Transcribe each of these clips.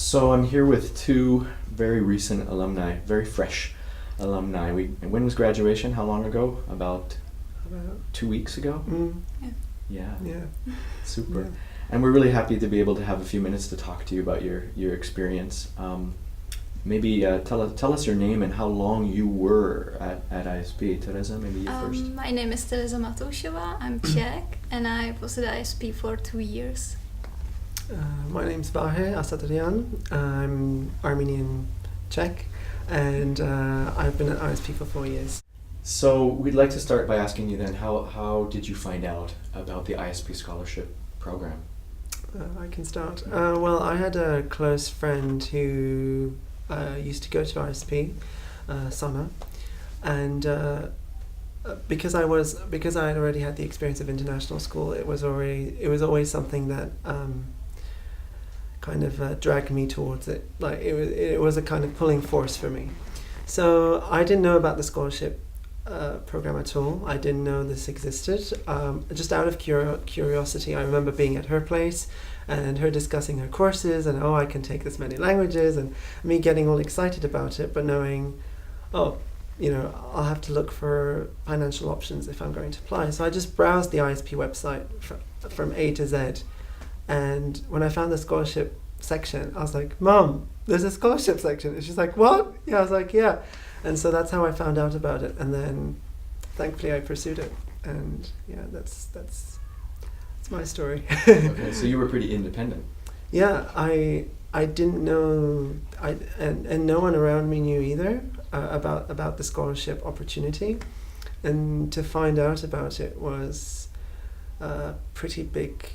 So I'm here with two very recent alumni, very fresh alumni. When was graduation? How long ago? About 2 weeks ago? Yeah. Yeah. Super. Yeah. And we're really happy to be able to have a few minutes to talk to you about your experience. Maybe tell us your name and how long you were at ISP. Tereza, maybe you first. My name is Tereza Matoušová. I'm Czech, and I was at ISP for 2 years. My name's Vahe Asatrian. I'm Armenian Czech, and I've been at ISP for 4 years. So we'd like to start by asking you then, how did you find out about the ISP Scholarship Program? I can start. Well, I had a close friend who used to go to ISP, Sana, and because I had already had the experience of international school, it was always something that kind of dragged me towards it. Like it was a kind of pulling force for me. So I didn't know about the scholarship program at all. I didn't know this existed. Just out of curiosity, I remember being at her place and her discussing her courses and I can take this many languages, and me getting all excited about it, but knowing, I'll have to look for financial options if I'm going to apply. So I just browsed the ISP website from A to Z, and when I found the scholarship section, I was like, Mom, there's a scholarship section. And she's like, what? Yeah, I was like, yeah. And so that's how I found out about it, and then thankfully I pursued it, and yeah, that's my story. Okay, so you were pretty independent. Yeah, I didn't know, and no one around me knew either about the scholarship opportunity, and to find out about it was a pretty big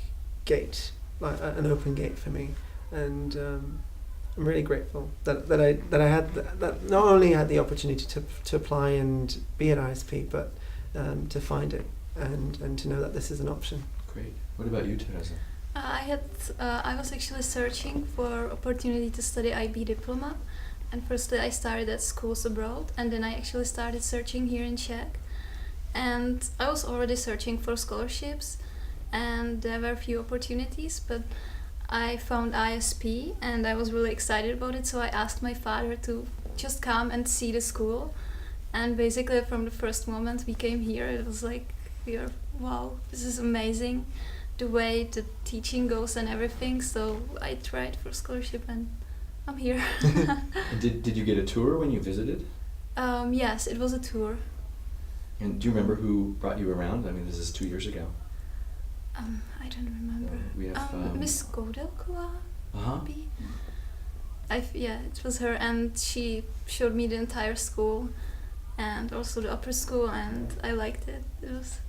gate, like an open gate for me, and I'm really grateful that I had that not only had the opportunity to apply and be at ISP, but to find it and to know that this is an option. Great. What about you, Tereza? I was actually searching for opportunity to study IB diploma, and firstly I started at schools abroad, and then I actually started searching here in Czech, and I was already searching for scholarships, and there were a few opportunities, but I found ISP and I was really excited about it, so I asked my father to just come and see the school, and basically from the first moment we came here it was like, wow, this is amazing, the way the teaching goes and everything, so I tried for scholarship and I'm here. Did you get a tour when you visited? Yes, it was a tour. And do you remember who brought you around? I mean, this is 2 years ago. I don't remember. We have Miss Godelkova, maybe? Yeah, it was her, and she showed me the entire school and also the upper school, and I liked it. It was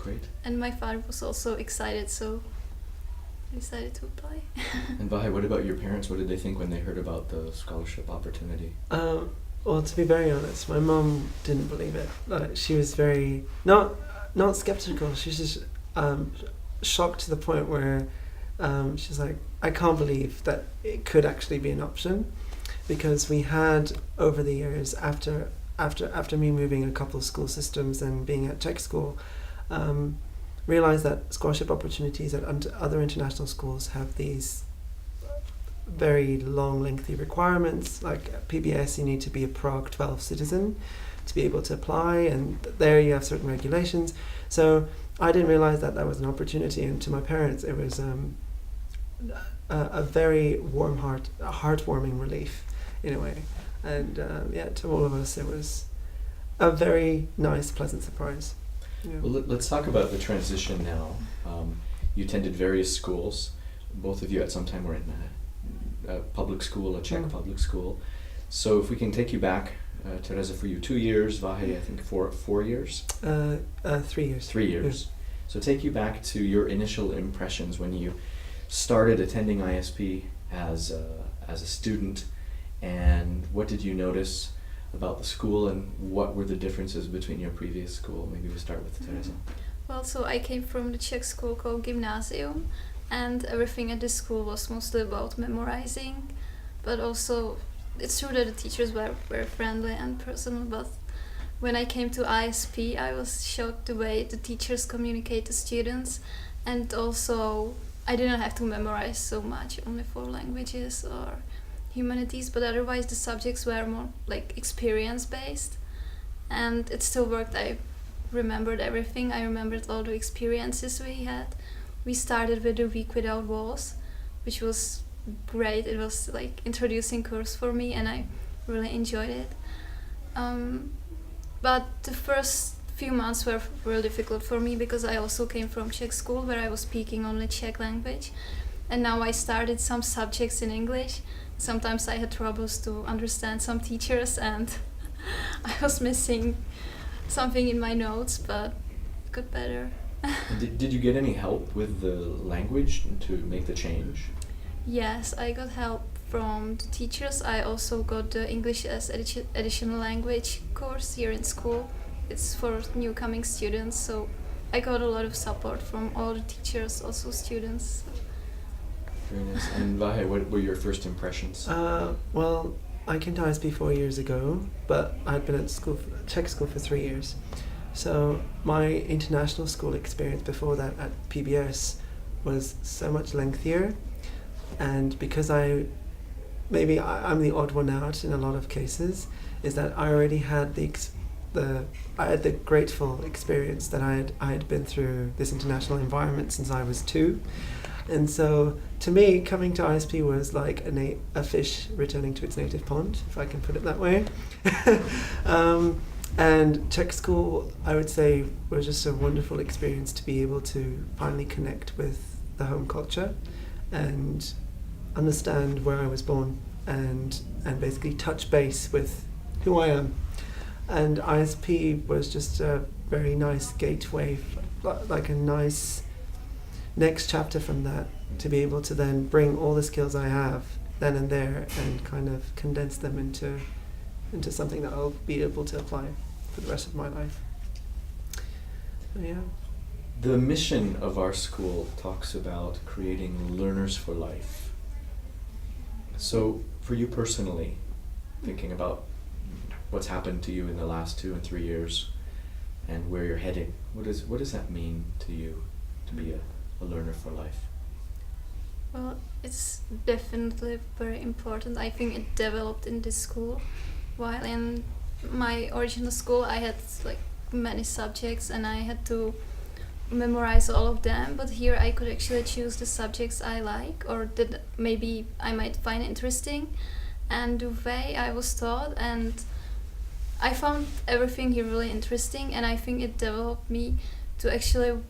great. And my father was also excited, so I decided to apply. And Vahe, what about your parents? What did they think when they heard about the scholarship opportunity? Well, to be very honest, my mom didn't believe it. She was very not skeptical. She's just shocked to the point where she's like, I can't believe that it could actually be an option, because we had over the years after me moving a couple of school systems and being at Czech school, realized that scholarship opportunities at other international schools have these very long, lengthy requirements. Like PBS, you need to be a Prague 12 citizen to be able to apply, and there you have certain regulations. So I didn't realize that was an opportunity, and to my parents it was a very heartwarming relief in a way, and to all of us it was a very nice, pleasant surprise. Yeah. Well, let's talk about the transition now. You attended various schools. Both of you at some time were in a public school, a Czech public school. So if we can take you back, Tereza, for you 2 years, Vahe, I think 4 years? 3 years. 3 years. Yeah. So take you back to your initial impressions when you started attending ISP as a student, and what did you notice about the school, and what were the differences between your previous school? Maybe we'll start with Tereza. Well, so I came from the Czech school called Gymnasium, and everything at this school was mostly about memorizing, but also it's true that the teachers were very friendly and personal, but when I came to ISP I was shocked the way the teachers communicate to students, and also I didn't have to memorize so much, only 4 languages or humanities, but otherwise the subjects were more like experience based, and it still worked. I remembered everything. I remembered all the experiences we had. We started with a week without walls, which was great. It was like introducing course for me, and I really enjoyed it. But the first few months were really difficult for me because I also came from Czech school where I was speaking only Czech language, and now I started some subjects in English. Sometimes I had troubles to understand some teachers, and I was missing something in my notes, but it got better. Did you get any help with the language to make the change? Yes, I got help from the teachers. I also got the English as additional language course here in school. It's for new coming students, so I got a lot of support from all the teachers, also students. Very nice. And Vahe, what were your first impressions? Well, I came to ISP 4 years ago, but I'd been at Czech school for 3 years. So my international school experience before that at PBS was so much lengthier, and because I'm the odd one out in a lot of cases, is that I already had the grateful experience that I had been through this international environment since I was 2. And so, to me, coming to ISP was like a fish returning to its native pond, if I can put it that way. And Czech school, I would say, was just a wonderful experience to be able to finally connect with the home culture and understand where I was born and basically touch base with who I am. And ISP was just a very nice gateway, like a nice next chapter from that, to be able to then bring all the skills I have then and there and kind of condense them into something that I'll be able to apply for the rest of my life. So, yeah. The mission of our school talks about creating learners for life. So for you personally, thinking about what's happened to you in the last 2 and 3 years and where you're heading, what does that mean to you to be a learner for life? Well, it's definitely very important. I think it developed in this school. While in my original school I had like many subjects and I had to memorize all of them, but here I could actually choose the subjects I like or that maybe I might find interesting, and the way I was taught, and I found everything here really interesting, and I think it developed me to actually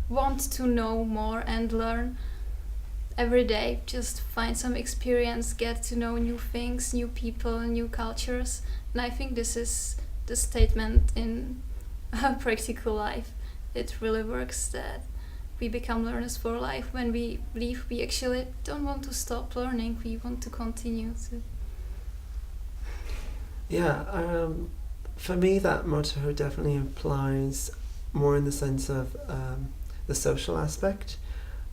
want to know more and learn every day, just find some experience, get to know new things, new people, new cultures. And I think this is the statement in practical life. It really works that we become learners for life. When we leave, we actually don't want to stop learning, we want to continue to. Yeah, for me that motto definitely implies more in the sense of the social aspect,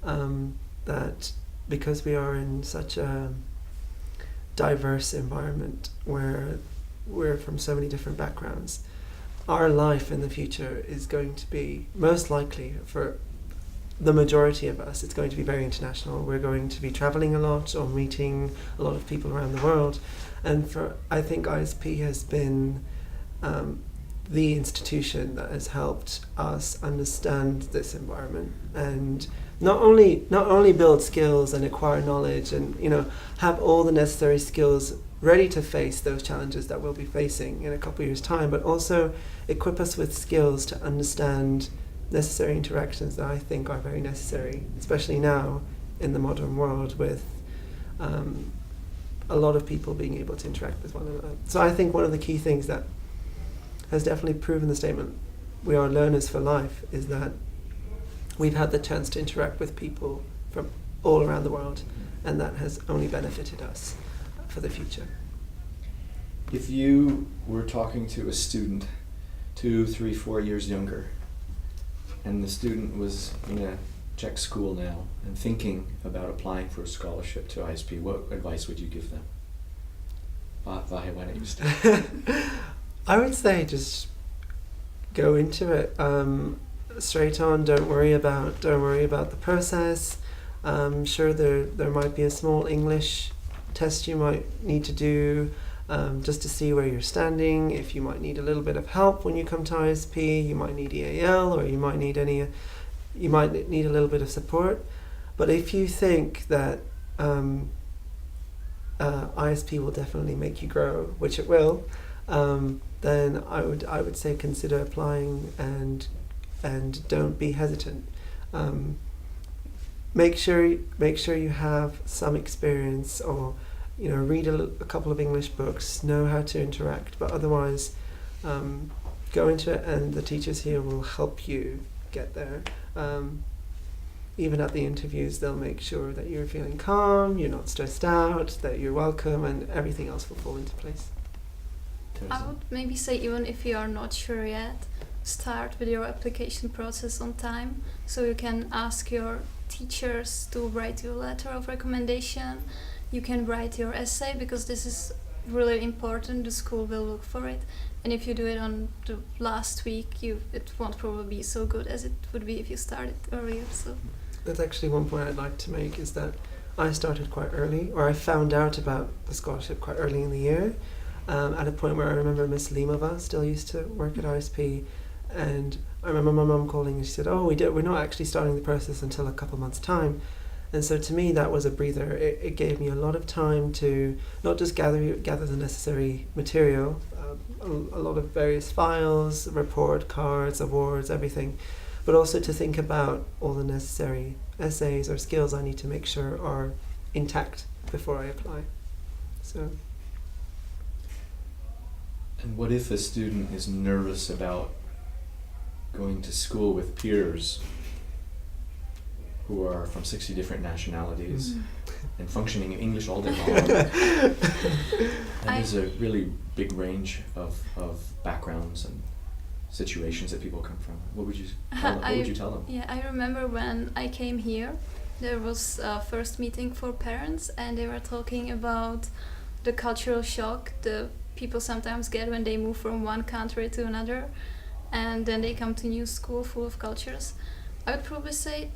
that because we are in such a diverse environment where we're from so many different backgrounds, our life in the future is going to be, most likely for the majority of us, it's going to be very international. We're going to be traveling a lot or meeting a lot of people around the world, and I think ISP has been the institution that has helped us understand this environment and not only build skills and acquire knowledge and have all the necessary skills ready to face those challenges that we'll be facing in a couple of years' time, but also equip us with skills to understand necessary interactions that I think are very necessary, especially now in the modern world with a lot of people being able to interact with one another. So I think one of the key things that has definitely proven the statement, we are learners for life, is that we've had the chance to interact with people from all around the world, and that has only benefited us for the future. If you were talking to a student 2, 3, 4 years younger, and the student was in a Czech school now and thinking about applying for a scholarship to ISP, what advice would you give them? Vahe, why don't you start? I would say just go into it straight on. Don't worry about the process. Sure, there might be a small English test you might need to do, just to see where you're standing. If you might need a little bit of help when you come to ISP, you might need EAL, or you might need a little bit of support. But if you think that ISP will definitely make you grow, which it will, then I would say consider applying and don't be hesitant. Make sure you have some experience, or read a couple of English books, know how to interact. But otherwise, go into it, and the teachers here will help you get there. Even at the interviews, they'll make sure that you're feeling calm, you're not stressed out, that you're welcome, and everything else will fall into place. I would maybe say, even if you are not sure yet, start with your application process on time, so you can ask your teachers to write you a letter of recommendation. You can write your essay, because this is really important. The school will look for it, and if you do it on the last week, it won't probably be so good as it would be if you started earlier. So that's actually one point I'd like to make, is that I started quite early, or I found out about the scholarship quite early in the year, at a point where I remember Miss Limova still used to work at ISP, and I remember my mum calling and she said, we're not actually starting the process until a couple months' time. And so to me, that was a breather. It gave me a lot of time to not just gather the necessary material, a lot of various files, report cards, awards, everything, but also to think about all the necessary essays or skills I need to make sure are intact before I apply. So. And what if a student is nervous about going to school with peers who are from 60 different nationalities and functioning in English all day long? And there's a really big range of backgrounds and situations that people come from. What would you tell them? Yeah, I remember when I came here, there was a first meeting for parents, and they were talking about the cultural shock the people sometimes get when they move from one country to another, and then they come to a new school full of cultures. I would probably say,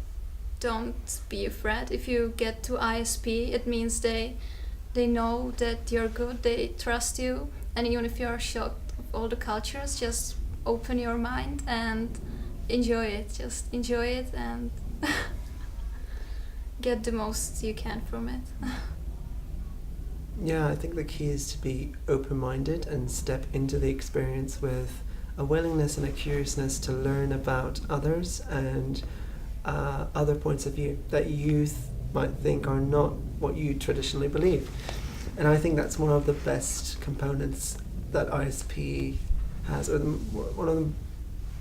don't be afraid. If you get to ISP, it means they know that you're good, they trust you, and even if you're shocked of all the cultures, just open your mind and enjoy it. Just enjoy it and get the most you can from it. Yeah, I think the key is to be open-minded and step into the experience with a willingness and a curiousness to learn about others and other points of view that you might think are not what you traditionally believe. And I think that's one of the best components that ISP has, or one of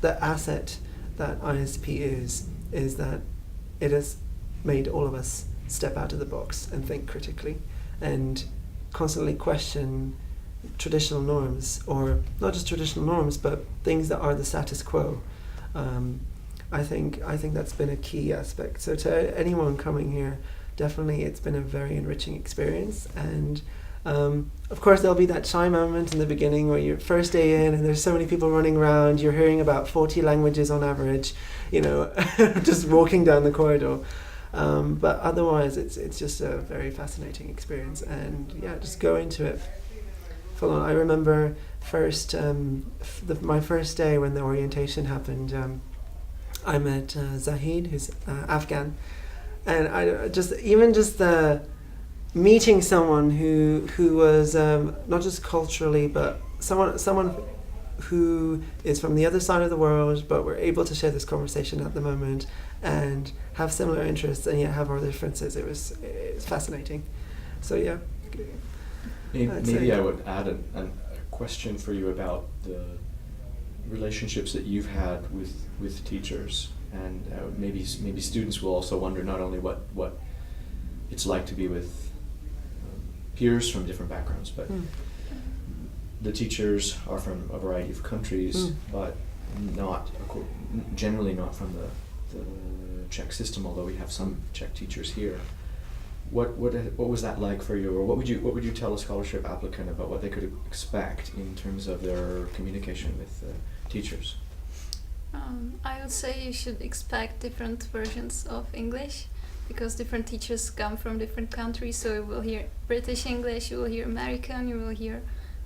the asset that ISP is that it has made all of us step out of the box and think critically and constantly question traditional norms, or not just traditional norms, but things that are the status quo. I think that's been a key aspect. So to anyone coming here, definitely it's been a very enriching experience. And of course there'll be that shy moment in the beginning where you're first day in and there's so many people running around, you're hearing about 40 languages on average, just walking down the corridor. But otherwise it's just a very fascinating experience, and yeah, just go into it full on. I remember my first day when the orientation happened, I met Zahid, who's Afghan, and I just the meeting someone who was not just culturally, but someone who is from the other side of the world, but we're able to share this conversation at the moment and have similar interests and yet have our differences. It was fascinating. So yeah. Maybe I would add a question for you about the relationships that you've had with teachers, and maybe students will also wonder not only what it's like to be with peers from different backgrounds, but the teachers are from a variety of countries, but generally not from the Czech system, although we have some Czech teachers here. What was that like for you, or what would you tell a scholarship applicant about what they could expect in terms of their communication with teachers? I would say you should expect different versions of English, because different teachers come from different countries, so you will hear British English, you will hear American, you will hear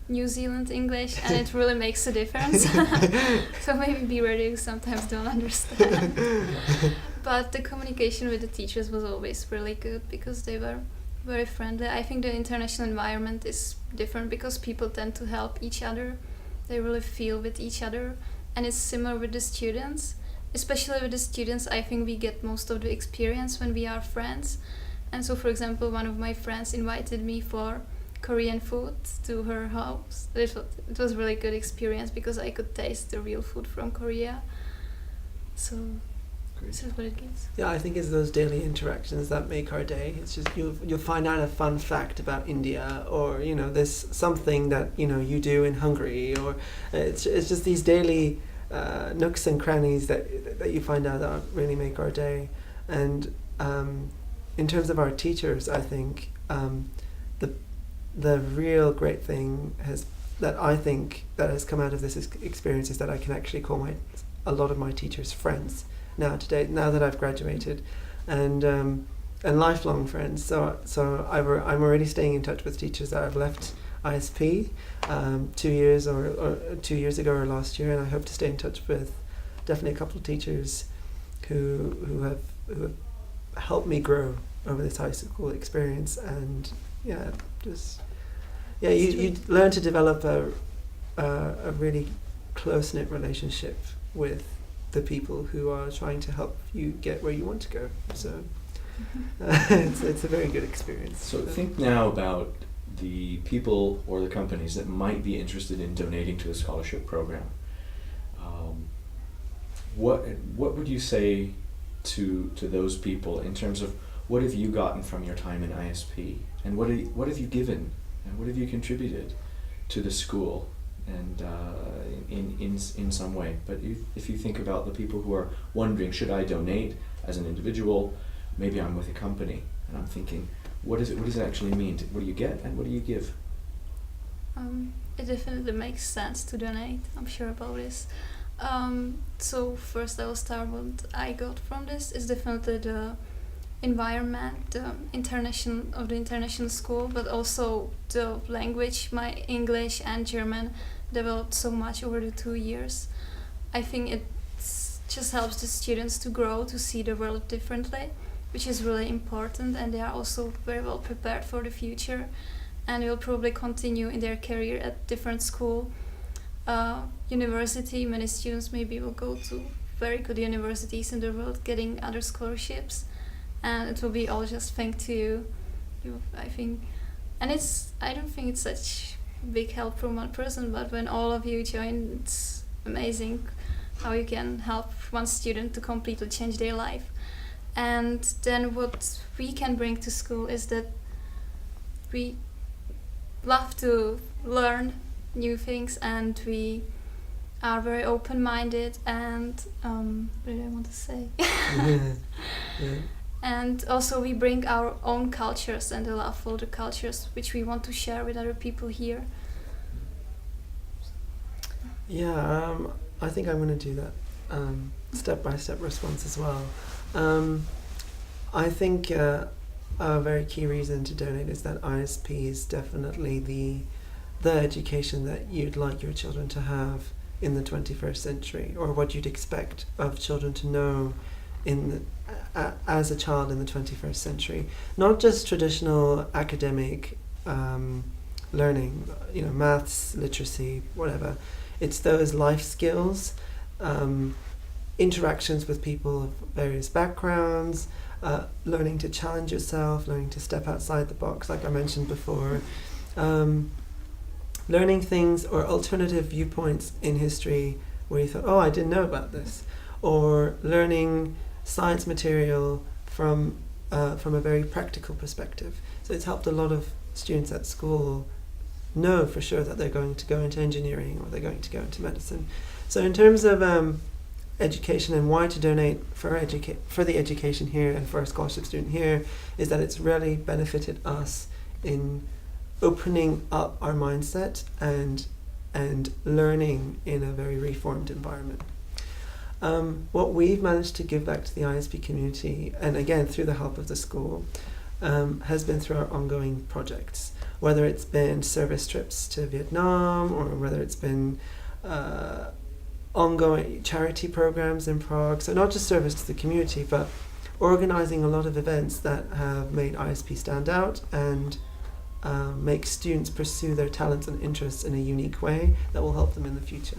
New Zealand English, and it really makes a difference. So maybe be ready, you sometimes don't understand. But the communication with the teachers was always really good because they were very friendly. I think the international environment is different because people tend to help each other. They really feel with each other, and it's similar with the students. Especially with the students, I think we get most of the experience when we are friends. And so, for example, one of my friends invited me for Korean food to her house. It was really good experience because I could taste the real food from Korea. So this is what it gives. Yeah, I think it's those daily interactions that make our day. It's just you'll find out a fun fact about India, or there's something that you do in Hungary, or it's just these daily nooks and crannies that you find out that really make our day. And in terms of our teachers, I think the real great thing that has come out of this experience is that I can actually call a lot of my teachers friends now that I've graduated, and lifelong friends. So I'm already staying in touch with teachers that I've left ISP 2 years or 2 years ago or last year, and I hope to stay in touch with definitely a couple of teachers who have helped me grow over this high school experience. And you learn to develop a really close-knit relationship with the people who are trying to help you get where you want to go. So it's a very good experience. So think now about the people or the companies that might be interested in donating to the scholarship program. What would you say to those people in terms of what have you gotten from your time in ISP, and what have you given and what have you contributed to the school, and in some way? But if you think about the people who are wondering, should I donate as an individual? Maybe I'm with a company and I'm thinking, what does it actually mean? What do you get and what do you give? It definitely makes sense to donate. I'm sure about this. So first I will start what I got from this is definitely the environment, the international school, but also the language. My English and German developed so much over the 2 years. I think it just helps the students to grow, to see the world differently, which is really important, and they are also very well prepared for the future and will probably continue in their career at different school. University, many students maybe will go to very good universities in the world, getting other scholarships, and it will be all just thanks to you, I think. And I don't think it's such big help from one person, but when all of you join, it's amazing how you can help one student to completely change their life. And then what we can bring to school is that we love to learn new things, and we are very open-minded, and what did I want to say? Yeah. And also we bring our own cultures and the love for the cultures which we want to share with other people here. Yeah, I think I'm going to do that step-by-step response as well. I think a very key reason to donate is that ISP is definitely the education that you'd like your children to have in the 21st century, or what you'd expect of children to know as a child in the 21st century. Not just traditional academic learning, maths, literacy, whatever. It's those life skills, interactions with people of various backgrounds, learning to challenge yourself, learning to step outside the box, like I mentioned before, learning things or alternative viewpoints in history where you thought, oh, I didn't know about this, or learning science material from a very practical perspective. So it's helped a lot of students at school know for sure that they're going to go into engineering or they're going to go into medicine. So in terms of education and why to donate for the education here and for a scholarship student here, is that it's really benefited us in opening up our mindset and learning in a very reformed environment. What we've managed to give back to the ISP community, and again through the help of the school, has been through our ongoing projects, whether it's been service trips to Vietnam or whether it's been ongoing charity programs in Prague. So not just service to the community, but organising a lot of events that have made ISP stand out and make students pursue their talents and interests in a unique way that will help them in the future.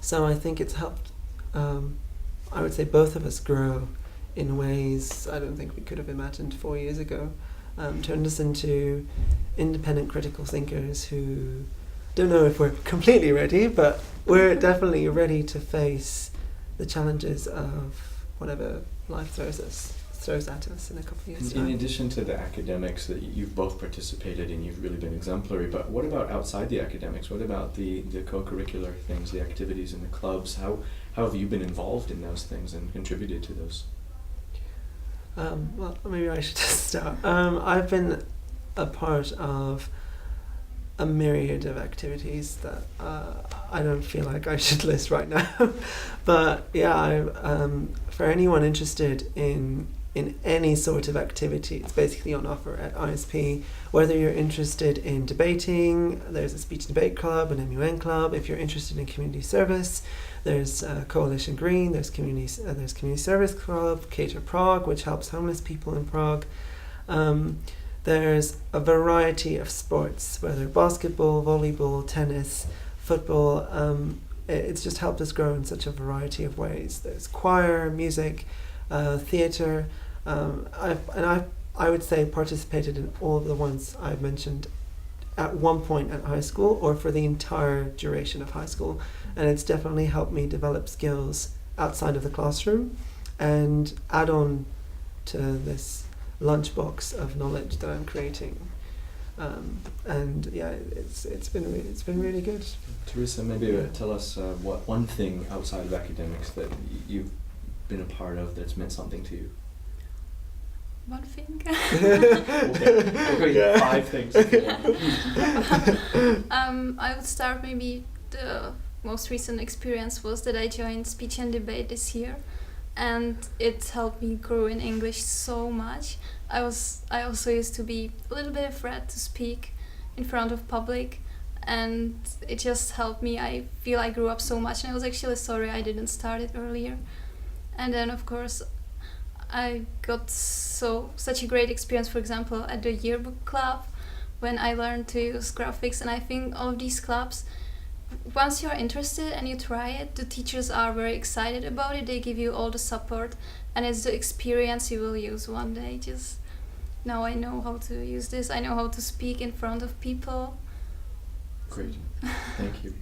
So I think it's helped, I would say, both of us grow in ways I don't think we could have imagined 4 years ago. Turned us into independent critical thinkers who don't know if we're completely ready, but we're definitely ready to face the challenges of whatever life throws at us in a couple of years' time. In addition to the academics that you've both participated in, you've really been exemplary, but what about outside the academics? What about the co-curricular things, the activities in the clubs? How have you been involved in those things and contributed to those? Well, maybe I should just start. I've been a part of a myriad of activities that I don't feel like I should list right now. But yeah, for anyone interested in any sort of activity, it's basically on offer at ISP. Whether you're interested in debating, there's a speech and debate club, an MUN club. If you're interested in community service, there's Coalition Green, there's community service club, Cater Prague, which helps homeless people in Prague. There's a variety of sports, whether basketball, volleyball, tennis, football. It's just helped us grow in such a variety of ways. There's choir, music, theatre. I would say participated in all of the ones I've mentioned at one point at high school or for the entire duration of high school. And it's definitely helped me develop skills outside of the classroom and add on to this lunchbox of knowledge that I'm creating. And yeah, it's been really good. Teresa, maybe tell us what one thing outside of academics that you've been a part of that's meant something to you. One thing? Okay, Yeah. 5 things. I would start maybe the most recent experience was that I joined speech and debate this year, and it helped me grow in English so much. I also used to be a little bit afraid to speak in front of public, and it just helped me. I feel I grew up so much, and I was actually sorry I didn't start it earlier. And then of course I got such a great experience, for example, at the yearbook club when I learned to use graphics. And I think all of these clubs, once you're interested and you try it, the teachers are very excited about it. They give you all the support, and it's the experience you will use one day. Just now I know how to use this. I know how to speak in front of people. Great, thank you.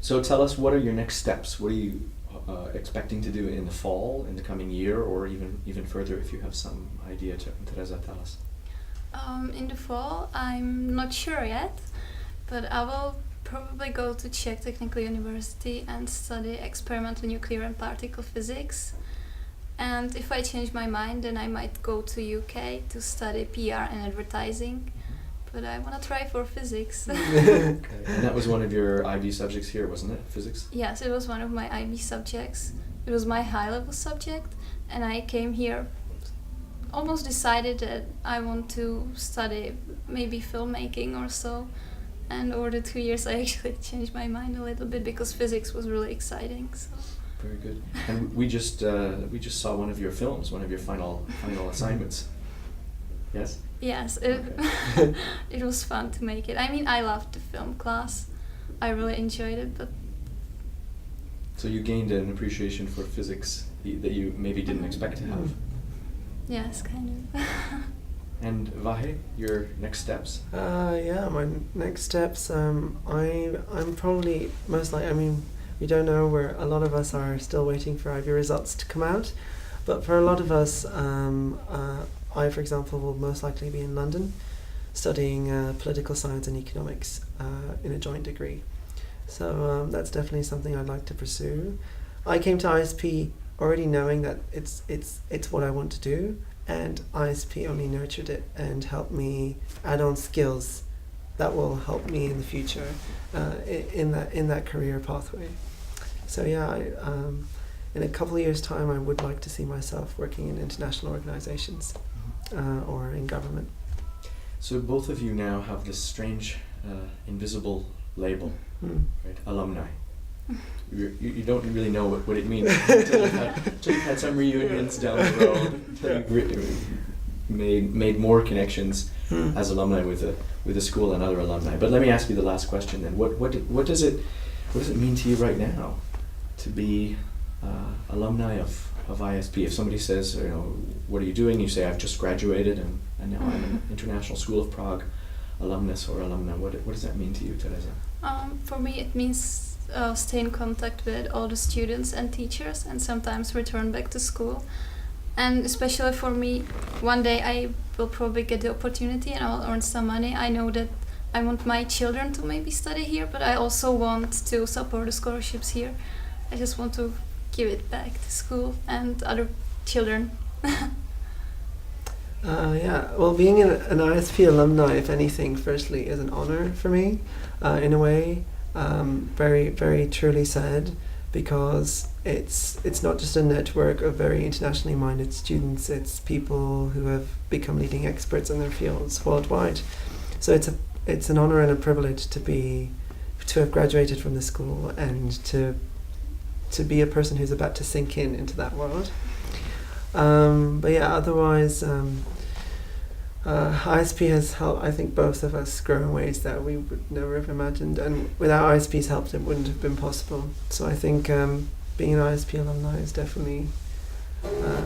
So tell us, what are your next steps? What are you expecting to do in the fall, in the coming year, or even further if you have some idea? Tereza, tell us. In the fall, I'm not sure yet, but I will probably go to Czech Technical University and study experimental nuclear and particle physics. And if I change my mind, then I might go to UK to study PR and advertising. But I want to try for physics. Okay. And that was one of your IB subjects here, wasn't it? Physics? Yes, it was one of my IB subjects. It was my high-level subject, and I came here almost decided that I want to study maybe filmmaking or so. And over the 2 years, I actually changed my mind a little bit because physics was really exciting. So. Very good. And we just saw one of your films, one of your final assignments. Yes? Yes, Okay. it was fun to make it. I mean, I loved the film class. I really enjoyed it, but... So you gained an appreciation for physics that you maybe didn't expect to have. Yes, kind of. And Vahe, your next steps? Yeah, my next steps, I'm probably most likely, I mean, we don't know, where a lot of us are still waiting for IB results to come out, but for a lot of us, I, for example, will most likely be in London studying political science and economics in a joint degree. So that's definitely something I'd like to pursue. I came to ISP already knowing that it's what I want to do, and ISP only nurtured it and helped me add on skills that will help me in the future in that career pathway. So yeah, in a couple of years' time, I would like to see myself working in international organizations or in government. So both of you now have this strange, invisible label, right? Alumni. You don't really know what it means until you've had some reunions down the road, until you've made more connections as alumni with the school and other alumni. But let me ask you the last question then. What does it mean to you right now to be alumni of ISP? If somebody says, what are you doing? You say, I've just graduated and now I'm an International School of Prague alumnus or alumna. What does that mean to you, Tereza? For me, it means stay in contact with all the students and teachers and sometimes return back to school. And especially for me, one day I will probably get the opportunity and I'll earn some money. I know that I want my children to maybe study here, but I also want to support the scholarships here. I just want to give it back to school and other children. Yeah, well, being an ISP alumni, if anything, firstly, is an honor for me, in a way. Very, very truly said, because it's not just a network of very internationally minded students, it's people who have become leading experts in their fields worldwide. So it's an honor and a privilege to have graduated from the school and to be a person who's about to sink into that world. But yeah, otherwise, ISP has helped, I think, both of us grow in ways that we would never have imagined, and without ISP's help it wouldn't have been possible. So I think being an ISP alumni is definitely a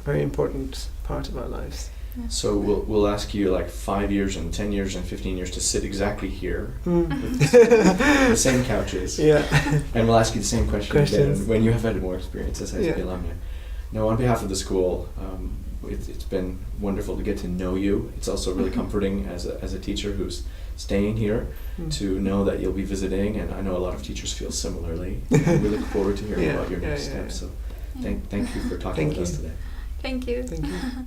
very important part of our lives. Yeah. So we'll ask you like 5 years and 10 years and 15 years to sit exactly here with the same couches. Yeah. And we'll ask you the same questions again when you have had more experience as ISP alumni. Now, on behalf of the school, it's been wonderful to get to know you. It's also really comforting as a teacher who's staying here to know that you'll be visiting, and I know a lot of teachers feel similarly. And we look forward to hearing about your next steps. So thank you for talking with us today. Thank you. Thank you.